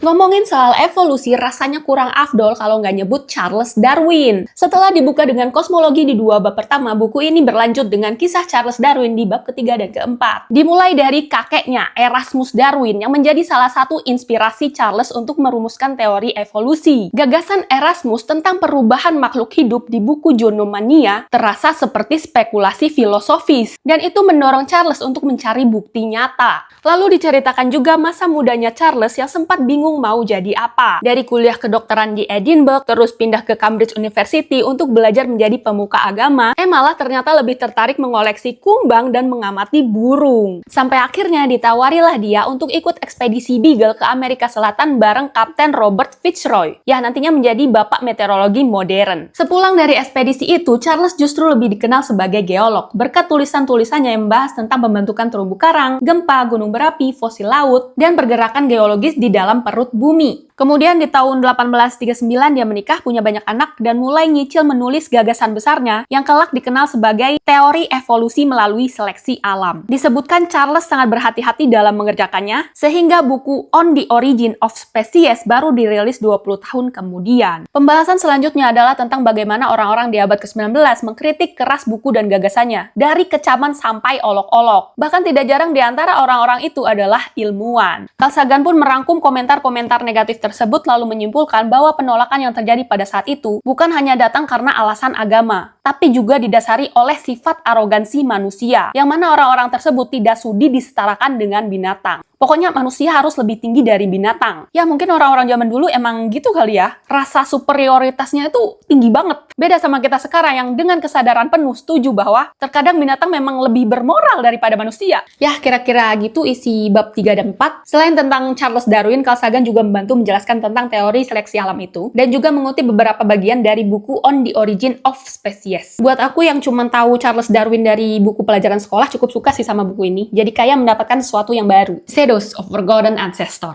Ngomongin soal evolusi, rasanya kurang afdol kalau nggak nyebut Charles Darwin. Setelah dibuka dengan kosmologi di dua bab pertama, buku ini berlanjut dengan kisah Charles Darwin di bab ketiga dan keempat. Dimulai dari kakeknya, Erasmus Darwin, yang menjadi salah satu inspirasi Charles untuk merumuskan teori evolusi. Gagasan Erasmus tentang perubahan makhluk hidup di buku Zoonomania terasa seperti spekulasi filosofis, dan itu mendorong Charles untuk mencari bukti nyata. Lalu diceritakan juga masa mudanya Charles yang sempat bingung mau jadi apa. Dari kuliah kedokteran di Edinburgh, terus pindah ke Cambridge University untuk belajar menjadi pemuka agama, malah ternyata lebih tertarik mengoleksi kumbang dan mengamati burung. Sampai akhirnya ditawarilah dia untuk ikut ekspedisi Beagle ke Amerika Selatan bareng Kapten Robert Fitzroy, yang nantinya menjadi bapak meteorologi modern. Sepulang dari ekspedisi itu, Charles justru lebih dikenal sebagai geolog, berkat tulisan-tulisannya yang membahas tentang pembentukan terumbu karang, gempa, gunung berapi, fosil laut, dan pergerakan geologis di dalam perut bumi. Kemudian di tahun 1839 dia menikah, punya banyak anak, dan mulai nyicil menulis gagasan besarnya yang kelak dikenal sebagai teori evolusi melalui seleksi alam. Disebutkan Charles sangat berhati-hati dalam mengerjakannya, sehingga buku On the Origin of Species baru dirilis 20 tahun kemudian. Pembahasan selanjutnya adalah tentang bagaimana orang-orang di abad ke-19 mengkritik keras buku dan gagasannya, dari kecaman sampai olok-olok. Bahkan tidak jarang di antara orang-orang itu adalah ilmuwan. Carl Sagan pun merangkum komentar-komentar negatif tersebut lalu menyimpulkan bahwa penolakan yang terjadi pada saat itu bukan hanya datang karena alasan agama, tapi juga didasari oleh sifat arogansi manusia, yang mana orang-orang tersebut tidak sudi disetarakan dengan binatang. Pokoknya manusia harus lebih tinggi dari binatang. Ya mungkin orang-orang zaman dulu emang gitu kali ya. Rasa superioritasnya itu tinggi banget. Beda sama kita sekarang yang dengan kesadaran penuh setuju bahwa terkadang binatang memang lebih bermoral daripada manusia. Ya kira-kira gitu isi bab 3 dan 4. Selain tentang Charles Darwin, Carl Sagan juga membantu menjelaskan tentang teori seleksi alam itu. Dan juga mengutip beberapa bagian dari buku On the Origin of Species. Buat aku yang cuma tahu Charles Darwin dari buku pelajaran sekolah cukup suka sih sama buku ini. Jadi kayak mendapatkan sesuatu yang baru. Shadows of Forgotten Ancestor.